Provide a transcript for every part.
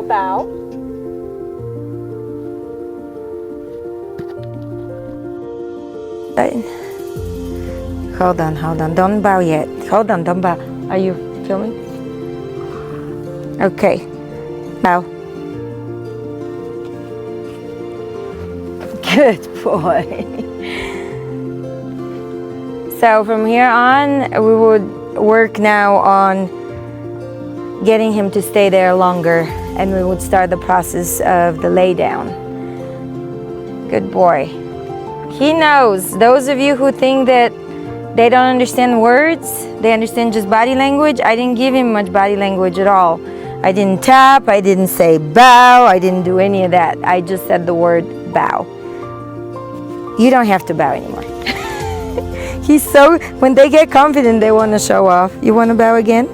bow. Hold on. Don't bow yet. Hold on, don't bow. Are you filming? Okay. Bow. Good boy. So from here on, we would work now on getting him to stay there longer, and we would start the process of the lay down. Good boy. He knows. Those of you who think that they don't understand words, they understand just body language, I didn't give him much body language at all. I didn't tap, I didn't say bow, I didn't do any of that. I just said the word bow. You don't have to bow anymore. When they get confident, they want to show off. You want to bow again?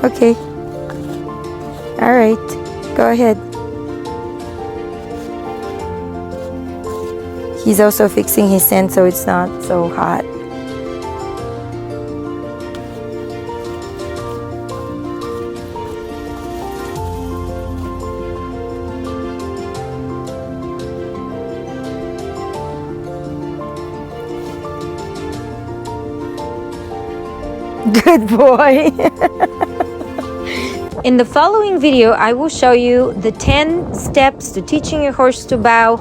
Okay. All right, go ahead. He's also fixing his scent so it's not so hot. Good boy. In the following video, I will show you the 10 steps to teaching your horse to bow,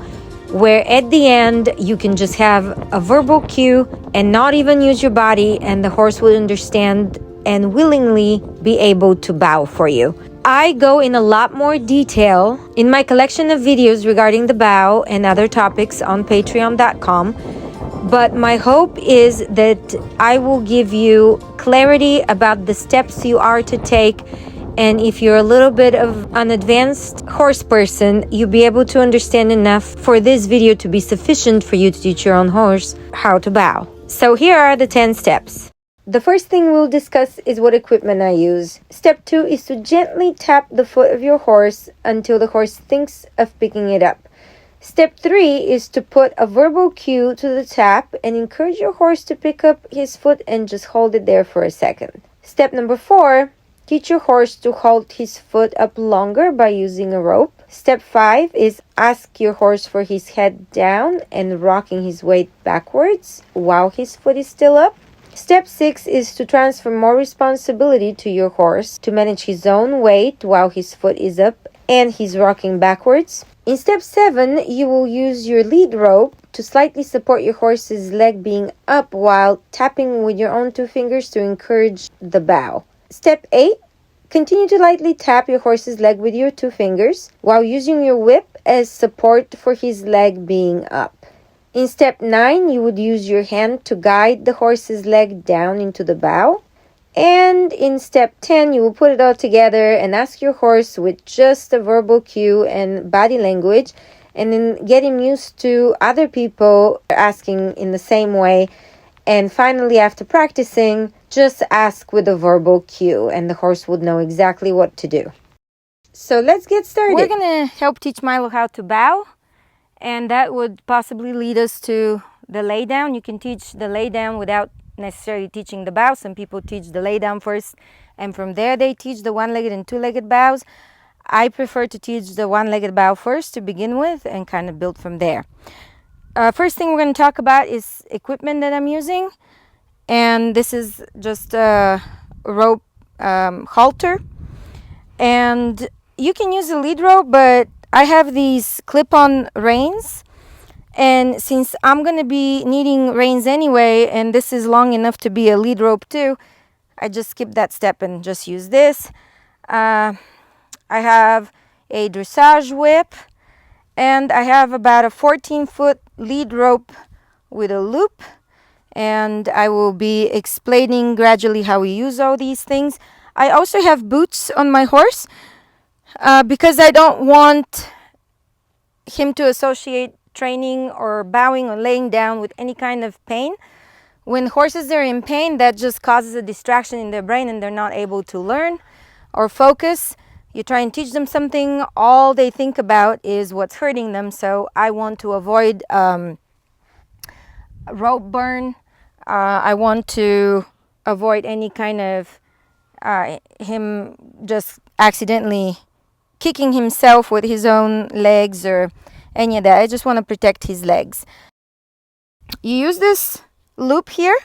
where at the end you can just have a verbal cue and not even use your body, and the horse will understand and willingly be able to bow for you. I go in a lot more detail in my collection of videos regarding the bow and other topics on patreon.com. But my hope is that I will give you clarity about the steps you are to take. And if you're a little bit of an advanced horse person, you'll be able to understand enough for this video to be sufficient for you to teach your own horse how to bow. So here are the 10 steps. The first thing we'll discuss is what equipment I use. Step 2 is to gently tap the foot of your horse until the horse thinks of picking it up. Step 3 is to put a verbal cue to the tap and encourage your horse to pick up his foot and just hold it there for a second. Step number 4, teach your horse to hold his foot up longer by using a rope. Step 5 is ask your horse for his head down and rocking his weight backwards while his foot is still up. Step 6 is to transfer more responsibility to your horse to manage his own weight while his foot is up and he's rocking backwards. In step 7, you will use your lead rope to slightly support your horse's leg being up while tapping with your own 2 fingers to encourage the bow. Step 8, continue to lightly tap your horse's leg with your 2 fingers while using your whip as support for his leg being up. In step 9, you would use your hand to guide the horse's leg down into the bow. And in step 10, you will put it all together and ask your horse with just a verbal cue and body language, and then get him used to other people asking in the same way. And finally, after practicing, just ask with a verbal cue and the horse would know exactly what to do. So let's get started. We're going to help teach Milo how to bow, and that would possibly lead us to the lay down. You can teach the lay down without necessarily teaching the bow. Some people teach the lay down first, and from there they teach the one-legged and two-legged bows. I prefer to teach the one-legged bow first to begin with and kind of build from there. First thing we're going to talk about is equipment that I'm using, and this is just a rope halter, and you can use a lead rope, but I have these clip-on reins. And since I'm going to be needing reins anyway, and this is long enough to be a lead rope too, I just skip that step and just use this. I have a dressage whip, and I have about a 14-foot lead rope with a loop. And I will be explaining gradually how we use all these things. I also have boots on my horse because I don't want him to associate training or bowing or laying down with any kind of pain. When horses are in pain, that just causes a distraction in their brain and they're not able to learn or focus. You try and teach them something, all they think about is what's hurting them. So I want to avoid rope burn. I want to avoid any kind of him just accidentally kicking himself with his own legs or any of that. I just want to protect his legs. You use this loop here,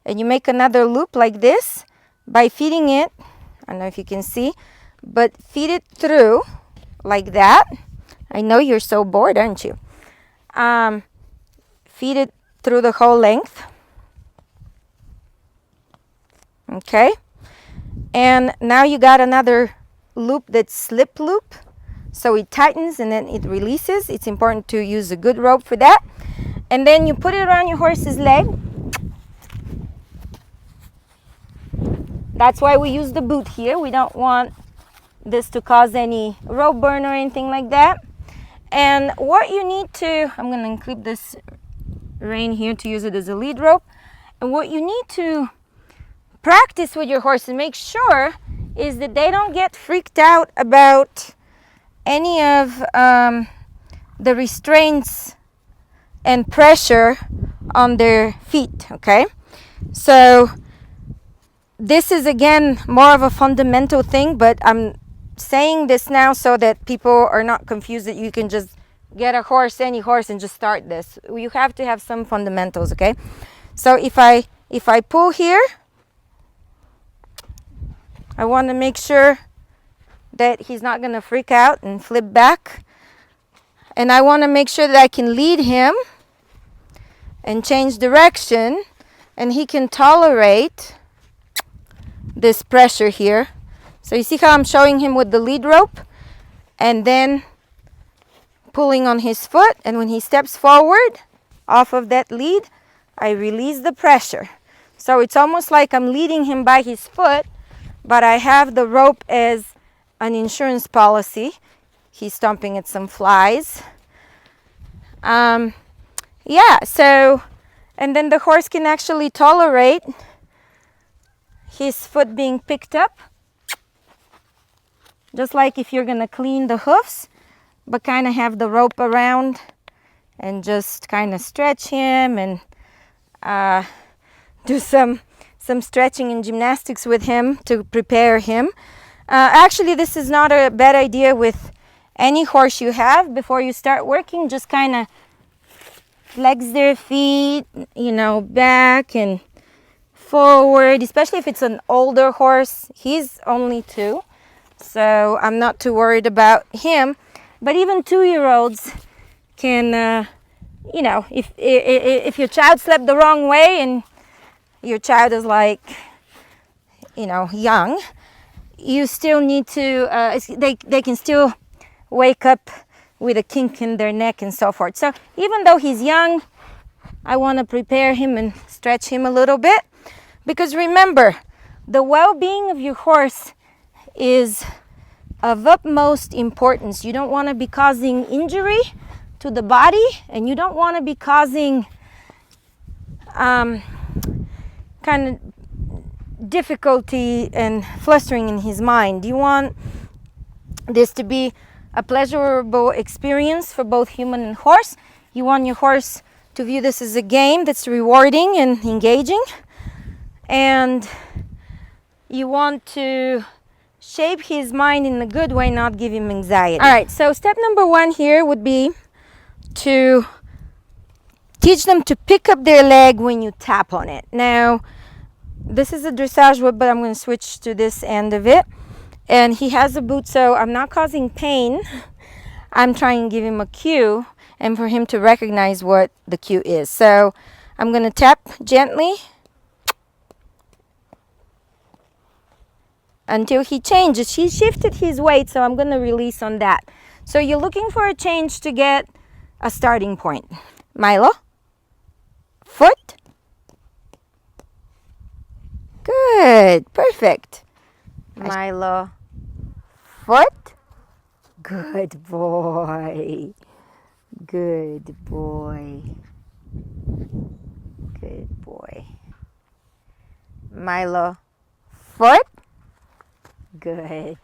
and you make another loop like this by feeding it. I don't know if you can see, but feed it through like that. I know you're so bored, aren't you? Feed it through the whole length. Okay. And now you got another loop that's slip loop. So it tightens and then it releases. It's important to use a good rope for that. And then you put it around your horse's leg. That's why we use the boot here. We don't want this to cause any rope burn or anything like that. And what you need to, I'm going to include this rein here to use it as a lead rope. And what you need to practice with your horse and make sure is that they don't get freaked out about any of the restraints and pressure on their feet, okay? So this is again more of a fundamental thing, but I'm saying this now so that people are not confused that you can just get a horse, any horse, and just start this. You have to have some fundamentals, okay? So if I pull here, I want to make sure that he's not going to freak out and flip back. And I want to make sure that I can lead him and change direction, and he can tolerate this pressure here. So you see how I'm showing him with the lead rope and then pulling on his foot, and when he steps forward off of that lead, I release the pressure. So it's almost like I'm leading him by his foot, but I have the rope as an insurance policy. He's stomping at some flies. Yeah, so, and then the horse can actually tolerate his foot being picked up, just like if you're gonna clean the hoofs, but kind of have the rope around and just kind of stretch him and do some stretching and gymnastics with him to prepare him. Actually, this is not a bad idea with any horse you have. Before you start working, just kind of flex their feet, you know, back and forward, especially if it's an older horse. He's only 2, so I'm not too worried about him. But even 2-year-olds can, you know, if your child slept the wrong way and your child is like, you know, young, you still need to, they can still wake up with a kink in their neck and so forth. So even though he's young, I want to prepare him and stretch him a little bit, because remember, the well-being of your horse is of utmost importance. You don't want to be causing injury to the body, and you don't want to be causing kind of difficulty and flustering in his mind. You want this to be a pleasurable experience for both human and horse. You want your horse to view this as a game that's rewarding and engaging, and you want to shape his mind in a good way, not give him anxiety. All right, so step number 1 here would be to teach them to pick up their leg when you tap on it. Now, this is a dressage whip, but I'm going to switch to this end of it. And he has a boot, so I'm not causing pain. I'm trying to give him a cue and for him to recognize what the cue is. So I'm going to tap gently until he changes. He shifted his weight, so I'm going to release on that. So you're looking for a change to get a starting point. Milo, foot. Good, perfect. Milo, foot. Good boy. Good boy. Good boy. Milo, foot. Good.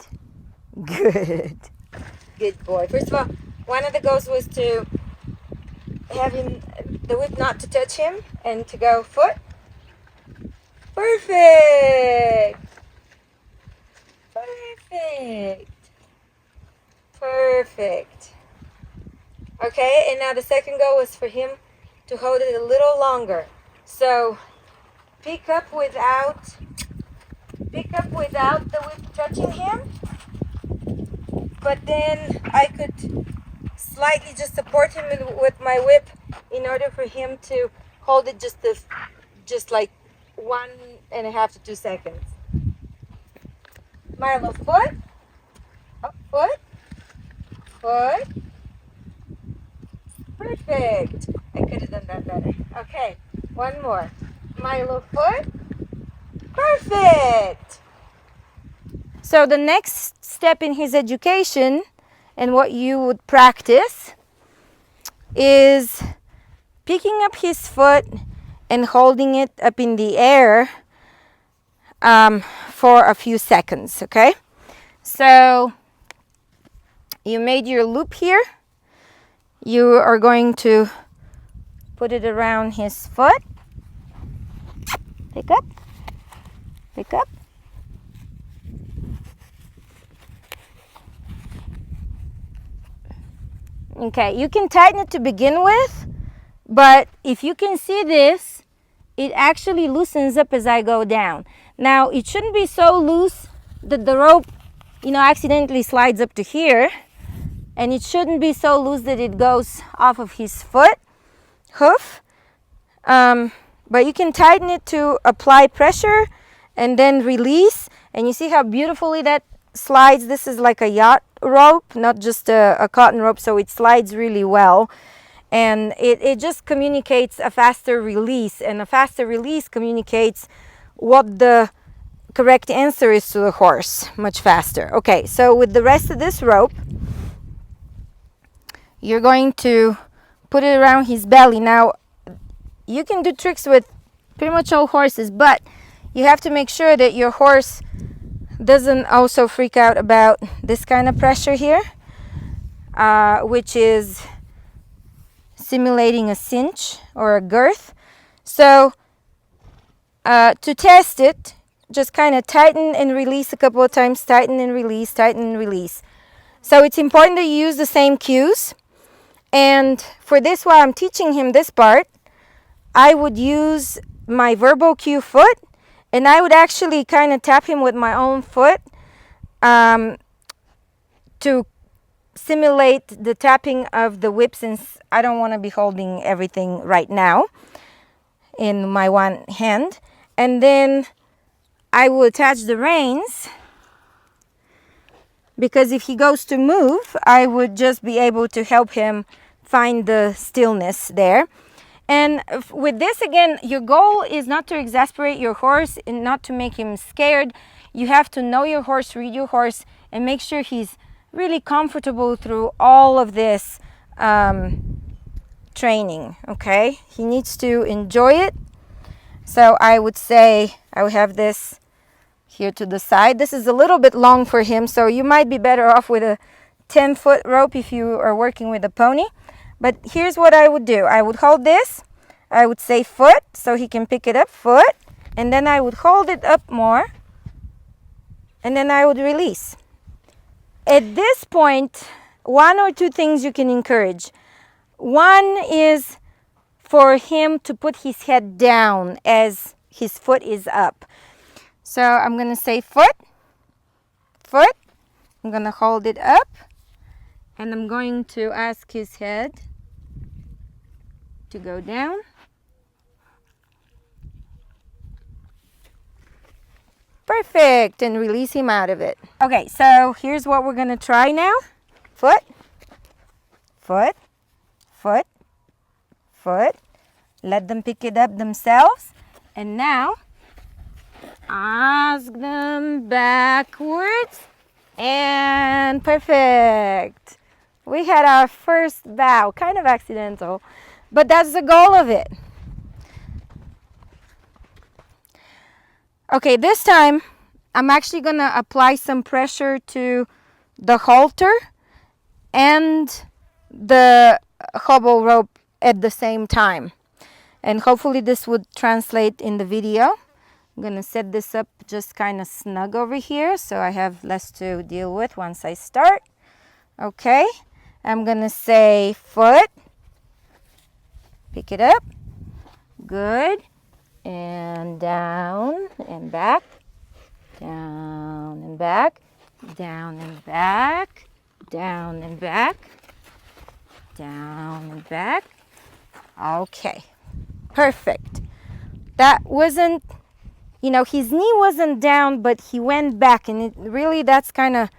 Good. Good boy. First of all, one of the goals was to have him, the whip not to touch him, and to go foot. Perfect. Perfect. Perfect. Okay, and now the second goal was for him to hold it a little longer. So pick up without the whip touching him, but then I could slightly just support him with my whip in order for him to hold it just like 1.5 to 2 seconds. Milo, foot, up, foot, foot. Perfect. I could have done that better. Okay, one more. Milo, foot. Perfect. So the next step in his education and what you would practice is picking up his foot and holding it up in the air for a few seconds, okay? So you made your loop here. You are going to put it around his foot. Pick up, pick up. Okay, you can tighten it to begin with, but if you can see this, it actually loosens up as I go down. Now, it shouldn't be so loose that the rope, accidentally slides up to here, and it shouldn't be so loose that it goes off of his hoof. But you can tighten it to apply pressure and then release, and you see how beautifully that slides. This is like a yacht rope, not just a cotton rope, so it slides really well, and it just communicates a faster release, and a faster release communicates what the correct answer is to the horse much faster. Okay, so with the rest of this rope, you're going to put it around his belly. Now, you can do tricks with pretty much all horses, but you have to make sure that your horse doesn't also freak out about this kind of pressure here, which is simulating a cinch or a girth. So to test it, just kind of tighten and release a couple of times, tighten and release, tighten and release. So it's important that you use the same cues. And for this, while I'm teaching him this part, I would use my verbal cue foot, and I would actually kind of tap him with my own foot to simulate the tapping of the whip, since I don't want to be holding everything right now in my one hand. And then I will attach the reins, because if he goes to move, I would just be able to help him find the stillness there. And with this, again, your goal is not to exasperate your horse and not to make him scared. You have to know your horse, read your horse, and make sure he's really comfortable through all of this training, okay? He needs to enjoy it. So I would say I would have this here to the side. This is a little bit long for him, so you might be better off with a 10-foot rope if you are working with a pony. But here's what I would do. I would hold this. I would say foot, so he can pick it up, foot. And then I would hold it up more. And then I would release. At this point, one or two things you can encourage. One is for him to put his head down as his foot is up. So I'm going to say foot, foot. I'm going to hold it up. And I'm going to ask his head to go down. Perfect, and release him out of it. Okay, so here's what we're gonna try now. Foot, foot, foot, foot. Let them pick it up themselves. And now, ask them backwards. And perfect. We had our first bow, kind of accidental, but that's the goal of it. Okay, this time I'm actually gonna apply some pressure to the halter and the hobble rope at the same time. And hopefully this would translate in the video. I'm gonna set this up just kind of snug over here so I have less to deal with once I start. Okay, I'm gonna say foot. Pick it up. Good. And down and back. Down and back. Down and back. Down and back. Down and back. Okay. Perfect. That wasn't, his knee wasn't down, but he went back, and it really, that's kind of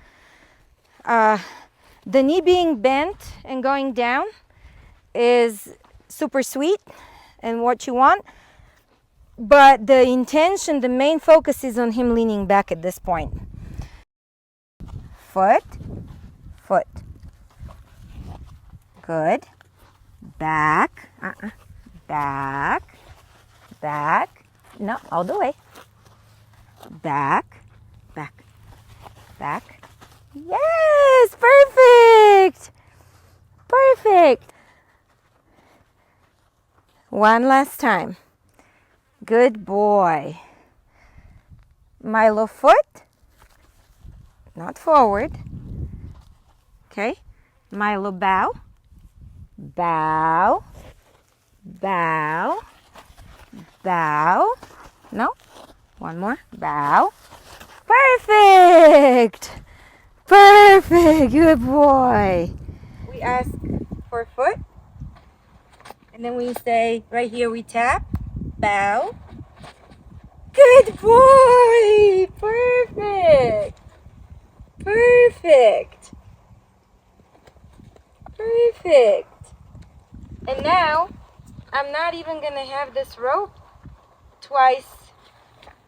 the knee being bent and going down is super sweet and what you want, but the intention, the main focus is on him leaning back at this point. Foot, foot. Good. Back, back, back. No, all the way. Back, back, back. Yes, perfect. Perfect. One last time. Good boy. Milo foot, not forward. Okay. Milo bow, bow, bow, bow. No, one more. Bow. Perfect. Perfect. Good boy. We ask for foot, and then we say right here we tap. Bow. Good boy. Perfect. Perfect. Perfect. And now I'm not even gonna have this rope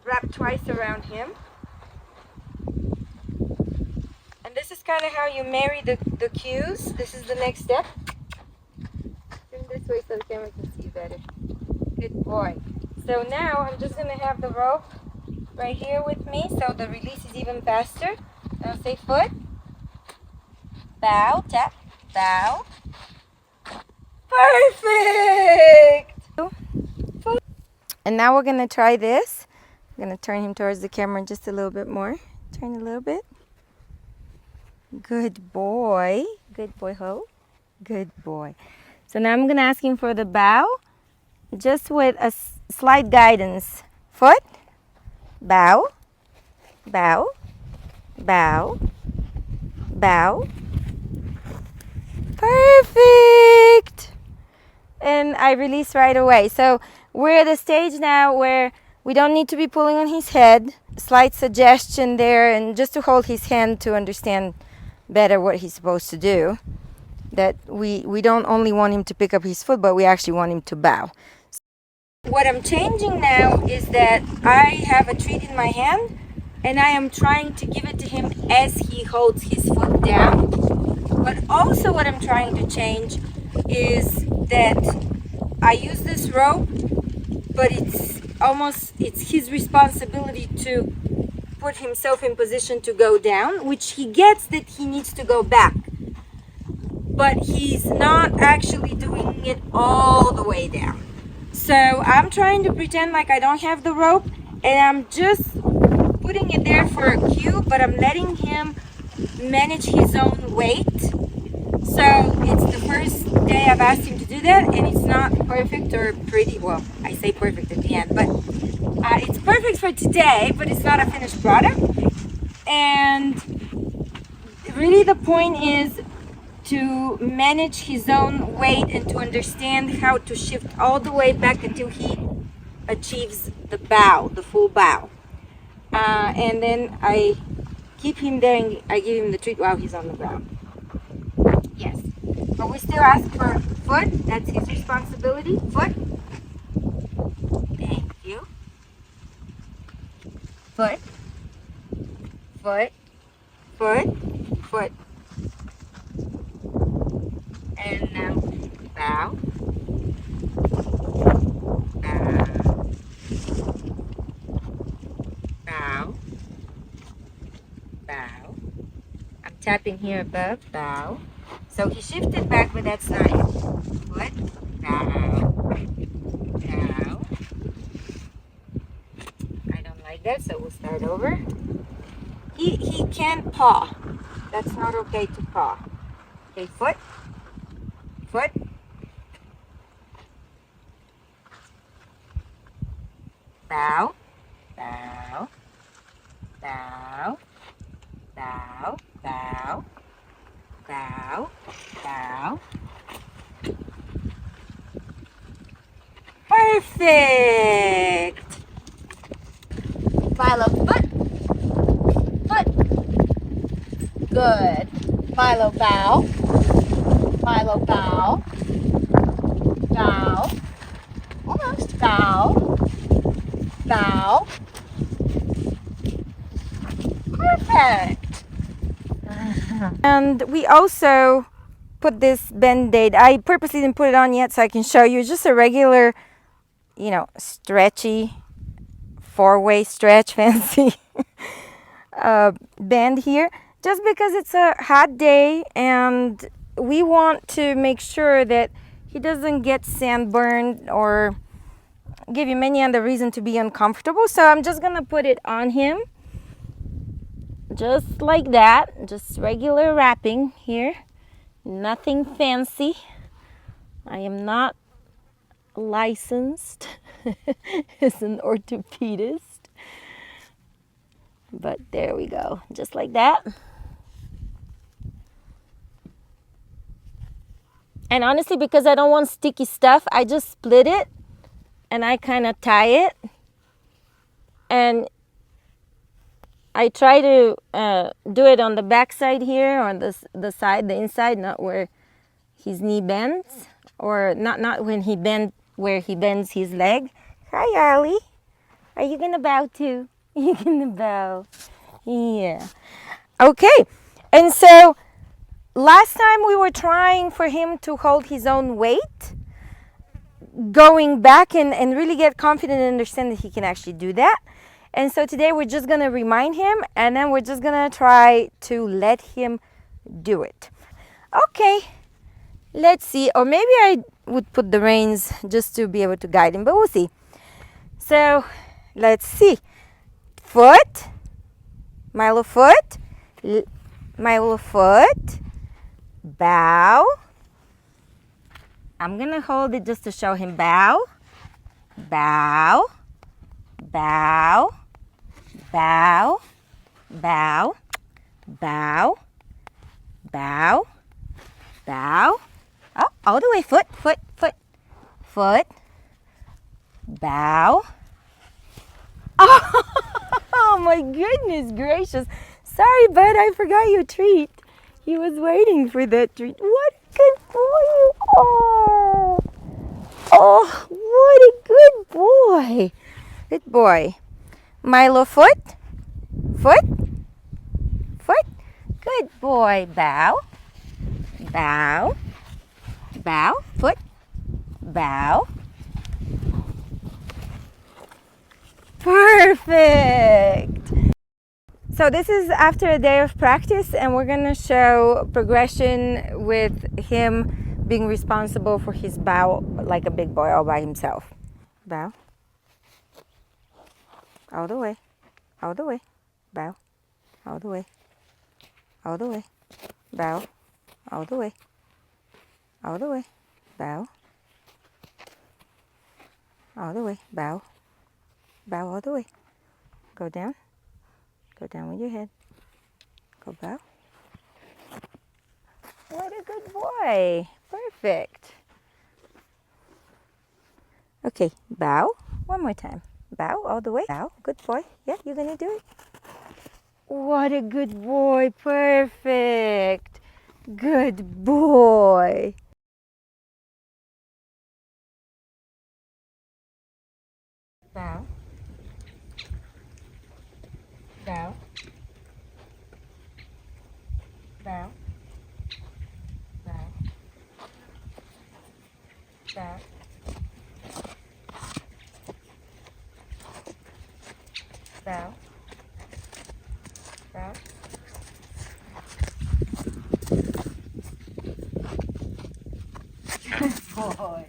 wrapped twice around him. And this is kind of how you marry the cues. This is the next step. Turn this way so the camera can see better. Good boy. So now I'm just gonna have the rope right here with me, so the release is even faster. And I'll say foot, bow, tap, bow. Perfect! And now we're gonna try this. I'm gonna turn him towards the camera just a little bit more. Turn a little bit. Good boy. Good boy, Ho. Good boy. So now I'm gonna ask him for the bow, just with a slight guidance. Foot, bow, bow, bow, bow. Perfect! And I release right away. So we're at a stage now where we don't need to be pulling on his head. Slight suggestion there, and just to hold his hand to understand better what he's supposed to do. That we don't only want him to pick up his foot, but we actually want him to bow. What I'm changing now is that I have a treat in my hand, and I am trying to give it to him as he holds his foot down. But also what I'm trying to change is that I use this rope, but it's his responsibility to put himself in position to go down, which he gets that he needs to go back. But he's not actually doing it all the way down. So I'm trying to pretend like I don't have the rope, and I'm just putting it there for a cue, but I'm letting him manage his own weight. So it's the first day I've asked him to do that, and it's not perfect or pretty. Well, I say perfect at the end, but it's perfect for today, but it's not a finished product. And really the point is to manage his own weight and to understand how to shift all the way back until he achieves the bow, the full bow. And then I keep him there and I give him the treat while he's on the ground. Yes. But we still ask for foot. That's his responsibility. Foot. Thank you. Foot. Foot. Foot. Foot. And now bow. Bow. Bow. Bow. I'm tapping here above. Bow. So he shifted back, but that's nice. Foot. Bow. Bow. I don't like that, so we'll start over. He can't paw. That's not okay to paw. Okay, foot, foot. Bow, bow, bow, bow, bow, bow, bow. Perfect. Milo, foot, foot. Good. Milo, bow. Milo, bow. Bow. Almost. Bow. Bow. Perfect. And we also put this Band-Aid. I purposely didn't put it on yet so I can show you. Just a regular, stretchy, four-way stretch, fancy band here. Just because it's a hot day and we want to make sure that he doesn't get sunburned or give him any other reason to be uncomfortable. So I'm just gonna put it on him. Just like that, just regular wrapping here, nothing fancy. I am not licensed as an orthopedist, but there we go, just like that. And honestly, because I don't want sticky stuff, I just split it and I kind of tie it, and I try to do it on the back side here, on the side, the inside, not where his knee bends, or not when he bend where he bends his leg. Hi, Arlie. Are you gonna bow too? You gonna bow? Yeah. Okay. And so last time we were trying for him to hold his own weight, going back and really get confident and understand that he can actually do that. And so today we're just gonna remind him, and then we're just gonna try to let him do it. Okay, let's see. Or maybe I would put the reins just to be able to guide him, but we'll see. So let's see. Foot, Milo foot, Milo foot, bow. I'm gonna hold it just to show him bow, bow, bow, bow, bow, bow, bow, bow. Oh, all the way, foot, foot, foot, foot, bow. Oh my goodness gracious. Sorry, bud, I forgot your treat. He was waiting for that treat. What a good boy you are. Oh, what a good boy. Good boy. Milo foot, foot, foot. Good boy. Bow, bow, bow, foot, bow. Perfect. So this is after a day of practice, and we're gonna show progression with him being responsible for his bow like a big boy all by himself. Bow. All the way. All the way. Bow. All the way. All the way. Bow. All the way. All the way. Bow. All the way. Bow. Bow all the way. Go down. Go down with your head. Go bow. What a good boy. Perfect. Okay, bow. One more time. Bow all the way. Bow. Good boy. Yeah, you're gonna do it. What a good boy. Perfect. Good boy. Bow. Bow. Bow. Bow. Bow. Bow. Bow. Good boy.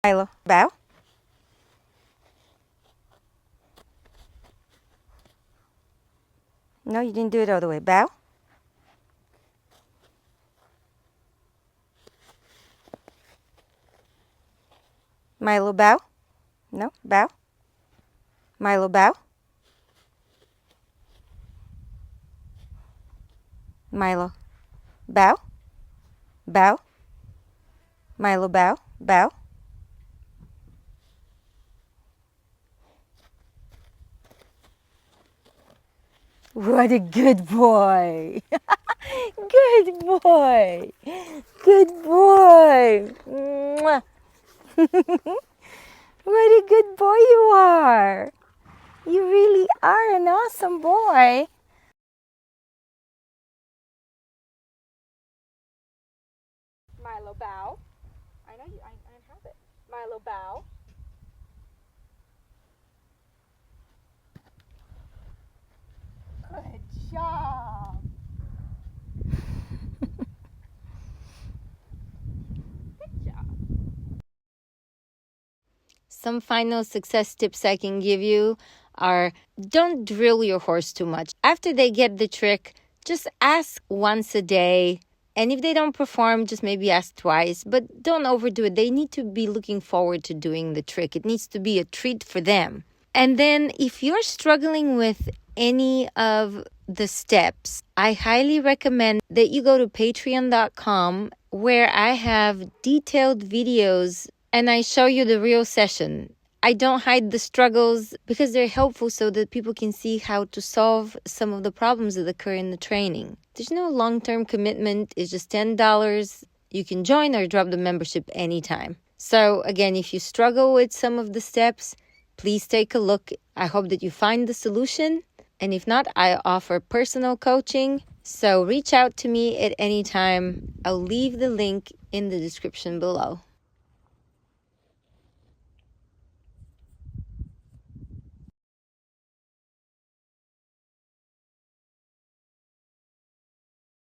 Milo, bow. No, you didn't do it all the way. Bow. Milo, bow. No, bow. Milo, bow. Milo, bow. Bow. Milo, bow. Bow. What a good boy. Good boy. Good boy. Mwah. What a good boy you are. You really are an awesome boy. Milo, bow. I know you. I have it. Milo, bow. Good job. Good job. Some final success tips I can give you are don't drill your horse too much. After they get the trick, just ask once a day. And if they don't perform, just maybe ask twice. But don't overdo it. They need to be looking forward to doing the trick. It needs to be a treat for them. And then if you're struggling with any of the steps, I highly recommend that you go to patreon.com where I have detailed videos and I show you the real session. I don't hide the struggles because they're helpful so that people can see how to solve some of the problems that occur in the training. There's no long-term commitment. It's just $10. You can join or drop the membership anytime. So again, if you struggle with some of the steps, please take a look. I hope that you find the solution. And if not, I offer personal coaching. So reach out to me at any time. I'll leave the link in the description below.